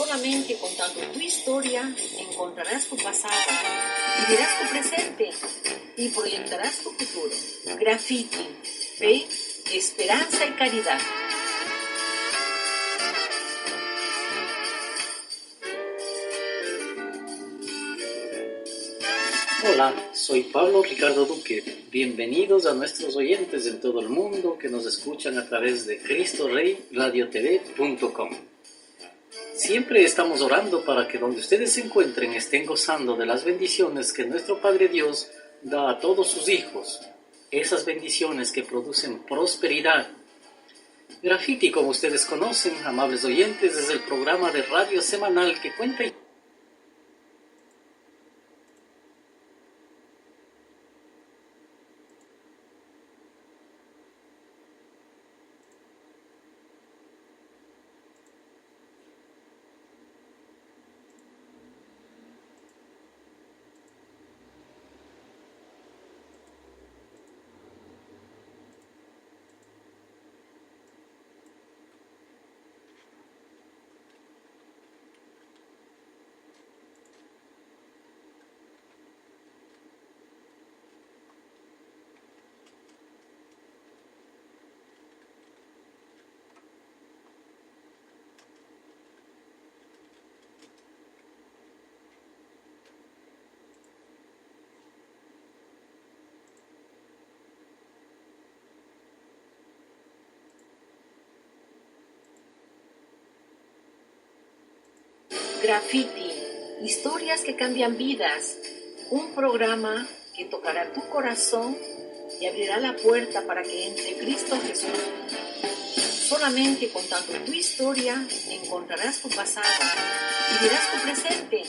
Solamente contando tu historia encontrarás tu pasado, vivirás tu presente y proyectarás tu futuro. Graffiti, fe, esperanza y caridad. Hola, soy Pablo Ricardo Duque. Bienvenidos a nuestros oyentes en todo el mundo que nos escuchan a través de CristoReyRadioTV.com. Siempre estamos orando para que donde ustedes se encuentren estén gozando de las bendiciones que nuestro Padre Dios da a todos sus hijos. Esas bendiciones que producen prosperidad. Graffiti, como ustedes conocen, amables oyentes, es el programa de radio semanal que cuenta Graffiti, historias que cambian vidas. Un programa que tocará tu corazón y abrirá la puerta para que entre Cristo Jesús. Solamente contando tu historia encontrarás tu pasado, vivirás tu presente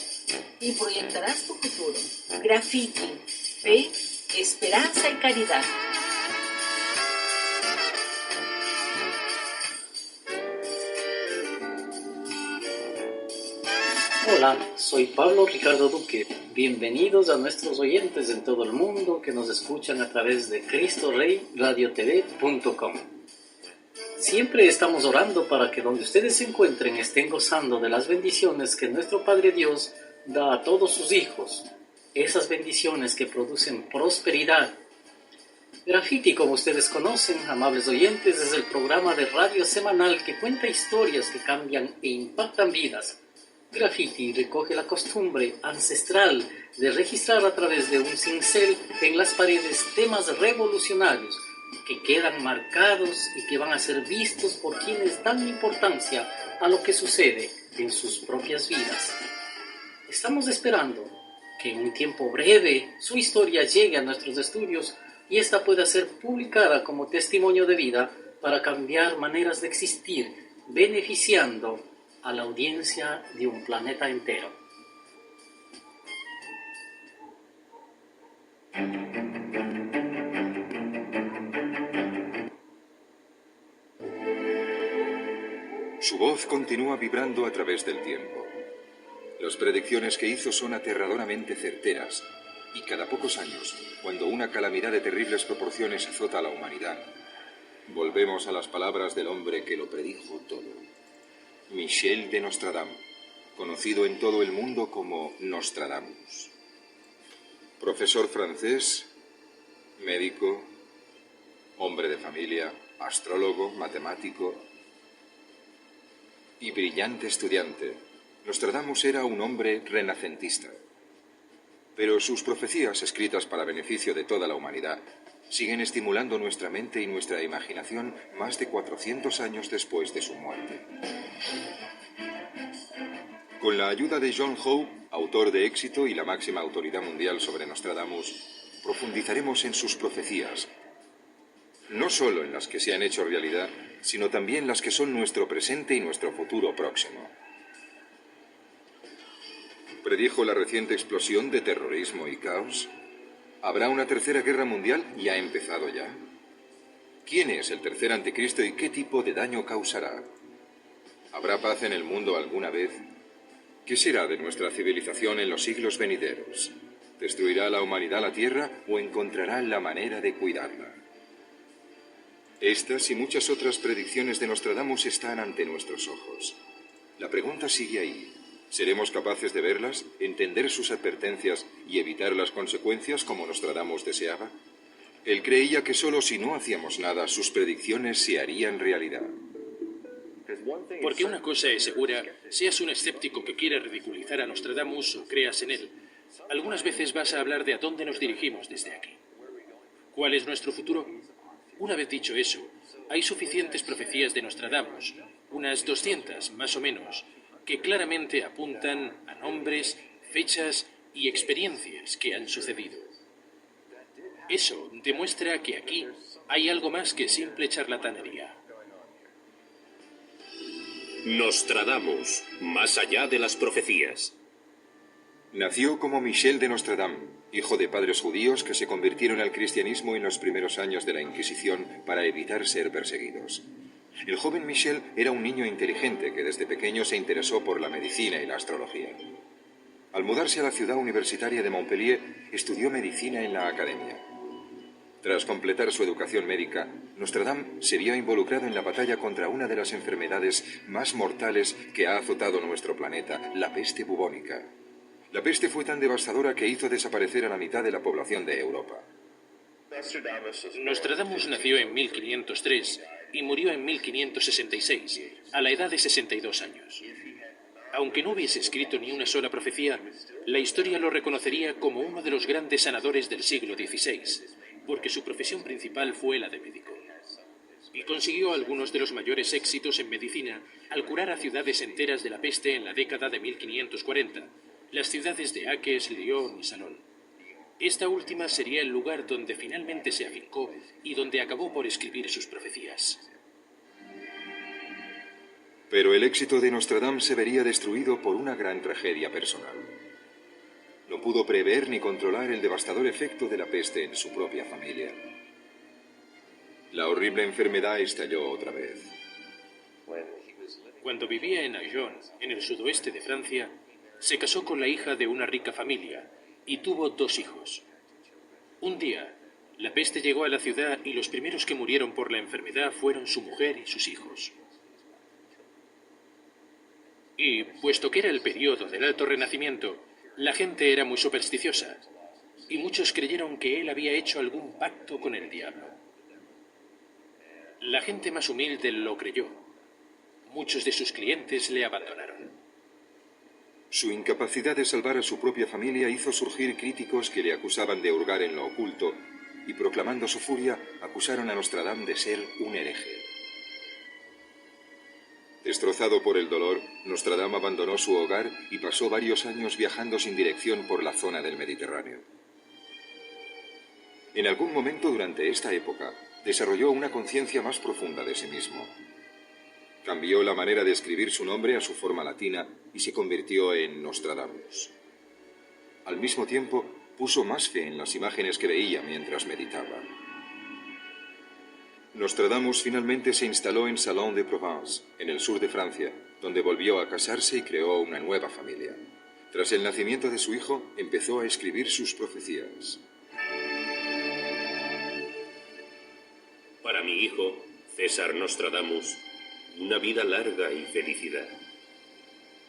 y proyectarás tu futuro. Graffiti, fe, esperanza y caridad. Hola, soy Pablo Ricardo Duque. Bienvenidos a nuestros oyentes en todo el mundo que nos escuchan a través de CristoReyRadioTV.com. Siempre estamos orando para que donde ustedes se encuentren estén gozando de las bendiciones que nuestro Padre Dios da a todos sus hijos. Esas bendiciones que producen prosperidad. Graffiti, como ustedes conocen, amables oyentes, es el programa de radio semanal que cuenta historias que cambian e impactan vidas. Graffiti recoge la costumbre ancestral de registrar a través de un cincel en las paredes temas revolucionarios que quedan marcados y que van a ser vistos por quienes dan importancia a lo que sucede en sus propias vidas. Estamos esperando que en un tiempo breve su historia llegue a nuestros estudios y esta pueda ser publicada como testimonio de vida para cambiar maneras de existir, beneficiando a la audiencia de un planeta entero. Su voz continúa vibrando a través del tiempo. Las predicciones que hizo son aterradoramente certeras, y cada pocos años, cuando una calamidad de terribles proporciones azota a la humanidad, volvemos a las palabras del hombre que lo predijo todo. Michel de Nostradamus, conocido en todo el mundo como Nostradamus. Profesor francés, médico, hombre de familia, astrólogo, matemático y brillante estudiante, Nostradamus era un hombre renacentista. Pero sus profecías, escritas para beneficio de toda la humanidad, siguen estimulando nuestra mente y nuestra imaginación más de 400 años después de su muerte. Con la ayuda de John Howe, autor de éxito y la máxima autoridad mundial sobre Nostradamus, profundizaremos en sus profecías, no solo en las que se han hecho realidad, sino también las que son nuestro presente y nuestro futuro próximo. ¿Predijo la reciente explosión de terrorismo y caos? ¿Habrá una tercera guerra mundial y ha empezado ya? ¿Quién es el tercer anticristo y qué tipo de daño causará? ¿Habrá paz en el mundo alguna vez? ¿Qué será de nuestra civilización en los siglos venideros? ¿Destruirá la humanidad la tierra o encontrará la manera de cuidarla? Estas y muchas otras predicciones de Nostradamus están ante nuestros ojos. La pregunta sigue ahí. ¿Seremos capaces de verlas, entender sus advertencias y evitar las consecuencias como Nostradamus deseaba? Él creía que solo si no hacíamos nada, sus predicciones se harían realidad. Porque una cosa es segura, seas un escéptico que quiera ridiculizar a Nostradamus o creas en él, algunas veces vas a hablar de a dónde nos dirigimos desde aquí. ¿Cuál es nuestro futuro? Una vez dicho eso, hay suficientes profecías de Nostradamus, unas 200 más o menos, que claramente apuntan a nombres, fechas y experiencias que han sucedido. Eso demuestra que aquí hay algo más que simple charlatanería. Nostradamus, más allá de las profecías. Nació como Michel de Nostradam, hijo de padres judíos que se convirtieron al cristianismo en los primeros años de la Inquisición para evitar ser perseguidos. El joven Michel era un niño inteligente que desde pequeño se interesó por la medicina y la astrología. Al mudarse a la ciudad universitaria de Montpellier, estudió medicina en la academia. Tras completar su educación médica, Nostradam se vio involucrado en la batalla contra una de las enfermedades más mortales que ha azotado nuestro planeta, la peste bubónica. La peste fue tan devastadora que hizo desaparecer a la mitad de la población de Europa. Nostradamus nació en 1503 y murió en 1566, a la edad de 62 años. Aunque no hubiese escrito ni una sola profecía, la historia lo reconocería como uno de los grandes sanadores del siglo XVI, porque su profesión principal fue la de médico. Y consiguió algunos de los mayores éxitos en medicina al curar a ciudades enteras de la peste en la década de 1540, las ciudades de Acques, Lyon y Salón. Esta última sería el lugar donde finalmente se afincó y donde acabó por escribir sus profecías. Pero el éxito de Nostradam se vería destruido por una gran tragedia personal. No pudo prever ni controlar el devastador efecto de la peste en su propia familia. La horrible enfermedad estalló otra vez. Cuando vivía en Agen, en el sudoeste de Francia, se casó con la hija de una rica familia y tuvo 2 hijos. Un día, la peste llegó a la ciudad y los primeros que murieron por la enfermedad fueron su mujer y sus hijos. Y, puesto que era el periodo del Alto Renacimiento, la gente era muy supersticiosa, y muchos creyeron que él había hecho algún pacto con el diablo. La gente más humilde lo creyó. Muchos de sus clientes le abandonaron. Su incapacidad de salvar a su propia familia hizo surgir críticos que le acusaban de hurgar en lo oculto y, proclamando su furia, acusaron a Nostradam de ser un hereje. Destrozado por el dolor, Nostradam abandonó su hogar y pasó varios años viajando sin dirección por la zona del Mediterráneo. En algún momento durante esta época, desarrolló una conciencia más profunda de sí mismo. Cambió la manera de escribir su nombre a su forma latina y se convirtió en Nostradamus. Al mismo tiempo, puso más fe en las imágenes que veía mientras meditaba. Nostradamus finalmente se instaló en Salon de Provence, en el sur de Francia, donde volvió a casarse y creó una nueva familia. Tras el nacimiento de su hijo, empezó a escribir sus profecías. Para mi hijo, César Nostradamus, una vida larga y felicidad.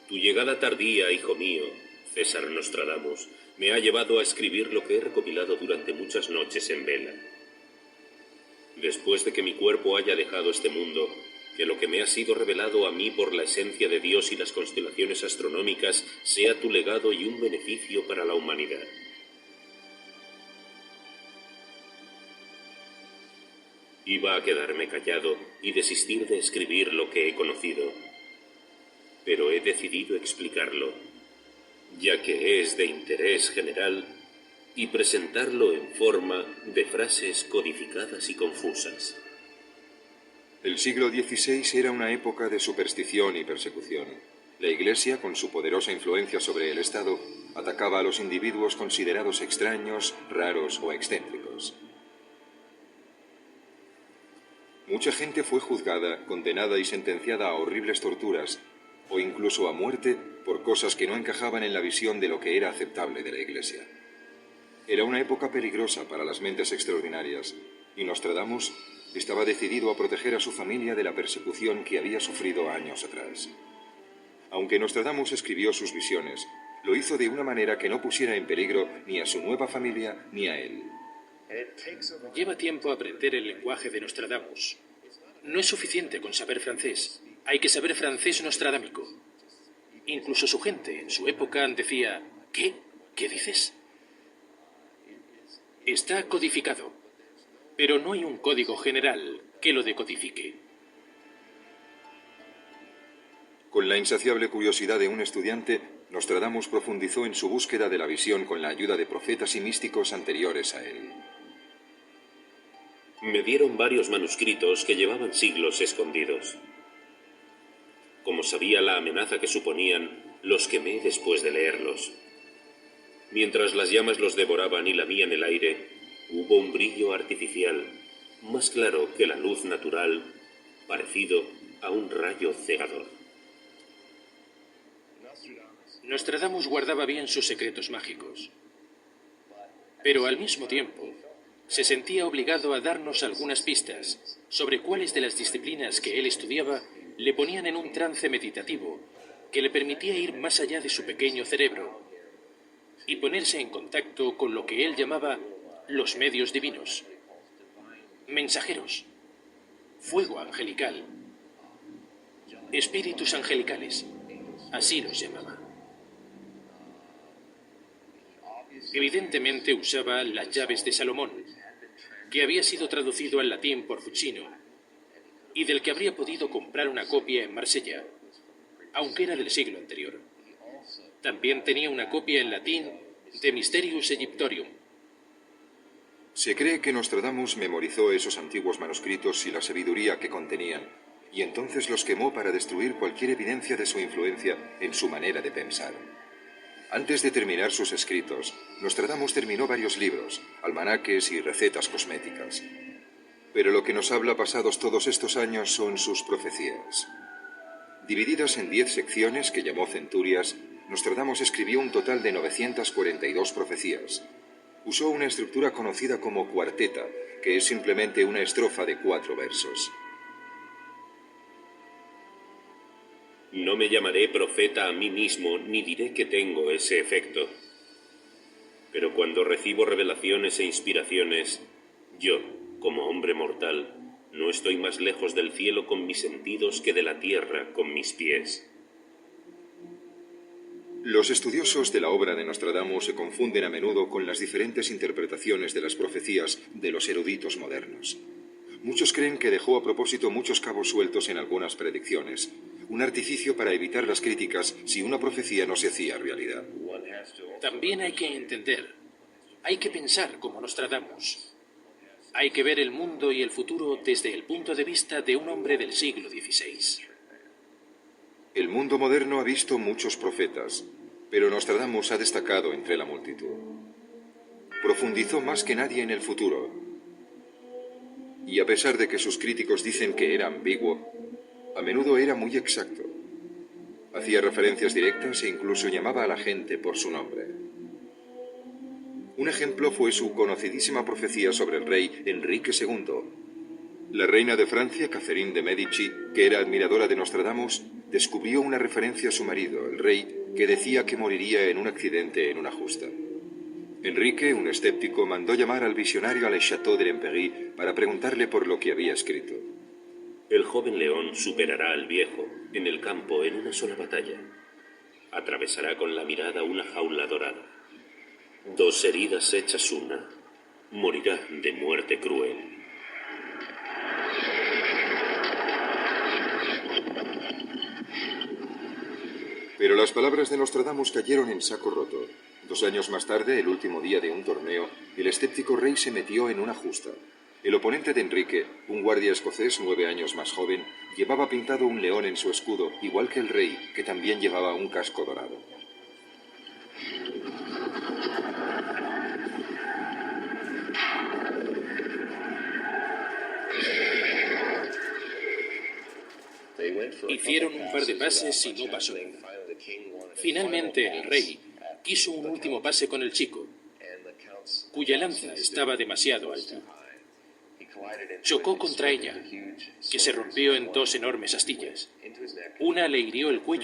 Tu llegada tardía, hijo mío, César Nostradamus, me ha llevado a escribir lo que he recopilado durante muchas noches en vela. Después de que mi cuerpo haya dejado este mundo, que lo que me ha sido revelado a mí por la esencia de Dios y las constelaciones astronómicas sea tu legado y un beneficio para la humanidad. Iba a quedarme callado y desistir de escribir lo que he conocido, pero he decidido explicarlo, ya que es de interés general, y presentarlo en forma de frases codificadas y confusas. El siglo XVI era una época de superstición y persecución. La Iglesia, con su poderosa influencia sobre el Estado, atacaba a los individuos considerados extraños, raros o excéntricos. Mucha gente fue juzgada, condenada y sentenciada a horribles torturas, o incluso a muerte por cosas que no encajaban en la visión de lo que era aceptable de la Iglesia. Era una época peligrosa para las mentes extraordinarias, y Nostradamus estaba decidido a proteger a su familia de la persecución que había sufrido años atrás. Aunque Nostradamus escribió sus visiones, lo hizo de una manera que no pusiera en peligro ni a su nueva familia ni a él. Lleva tiempo aprender el lenguaje de Nostradamus. No es suficiente con saber francés. Hay que saber francés nostradámico. Incluso su gente, en su época, decía: ¿qué? ¿Qué dices? Está codificado, pero no hay un código general que lo decodifique. Con la insaciable curiosidad de un estudiante, Nostradamus profundizó en su búsqueda de la visión con la ayuda de profetas y místicos anteriores a él. Me dieron varios manuscritos que llevaban siglos escondidos. Como sabía la amenaza que suponían, los quemé después de leerlos. Mientras las llamas los devoraban y lamían el aire, hubo un brillo artificial, más claro que la luz natural, parecido a un rayo cegador. Nostradamus guardaba bien sus secretos mágicos, pero al mismo tiempo se sentía obligado a darnos algunas pistas sobre cuáles de las disciplinas que él estudiaba le ponían en un trance meditativo que le permitía ir más allá de su pequeño cerebro y ponerse en contacto con lo que él llamaba los medios divinos, mensajeros, fuego angelical, espíritus angelicales, así los llamaba. Evidentemente usaba las llaves de Salomón, que había sido traducido al latín por Fuchino, y del que habría podido comprar una copia en Marsella, aunque era del siglo anterior. También tenía una copia en latín de Mysterius Egyptorium. Se cree que Nostradamus memorizó esos antiguos manuscritos y la sabiduría que contenían, y entonces los quemó para destruir cualquier evidencia de su influencia en su manera de pensar. Antes de terminar sus escritos, Nostradamus terminó varios libros, almanaques y recetas cosméticas. Pero lo que nos habla pasados todos estos años son sus profecías. Divididas en 10 secciones que llamó centurias, Nostradamus escribió un total de 942 profecías. Usó una estructura conocida como cuarteta, que es simplemente una estrofa de 4 versos. No me llamaré profeta a mí mismo, ni diré que tengo ese efecto. Pero cuando recibo revelaciones e inspiraciones, yo, como hombre mortal, no estoy más lejos del cielo con mis sentidos que de la tierra con mis pies. Los estudiosos de la obra de Nostradamus se confunden a menudo con las diferentes interpretaciones de las profecías de los eruditos modernos. Muchos creen que dejó a propósito muchos cabos sueltos en algunas predicciones, un artificio para evitar las críticas si una profecía no se hacía realidad. También hay que entender, hay que pensar como Nostradamus. Hay que ver el mundo y el futuro desde el punto de vista de un hombre del siglo XVI. El mundo moderno ha visto muchos profetas, pero Nostradamus ha destacado entre la multitud. Profundizó más que nadie en el futuro, y a pesar de que sus críticos dicen que era ambiguo, a menudo era muy exacto. Hacía referencias directas e incluso llamaba a la gente por su nombre. Un ejemplo fue su conocidísima profecía sobre el rey Enrique II. La reina de Francia, Catherine de Medici, que era admiradora de Nostradamus, descubrió una referencia a su marido, el rey, que decía que moriría en un accidente en una justa. Enrique, un escéptico, mandó llamar al visionario a Le Château de l'Empéry para preguntarle por lo que había escrito. El joven león superará al viejo en el campo en una sola batalla. Atravesará con la mirada una jaula dorada. 2 heridas hechas una. Morirá de muerte cruel. Pero las palabras de Nostradamus cayeron en saco roto. 2 años más tarde, el último día de un torneo, el escéptico rey se metió en una justa. El oponente de Enrique, un guardia escocés 9 años más joven, llevaba pintado un león en su escudo, igual que el rey, que también llevaba un casco dorado. Hicieron un par de pases y no pasó nada. Finalmente el rey quiso un último pase con el chico, cuya lanza estaba demasiado alta. Chocó contra ella, que se rompió en 2 enormes astillas. Una le hirió el cuello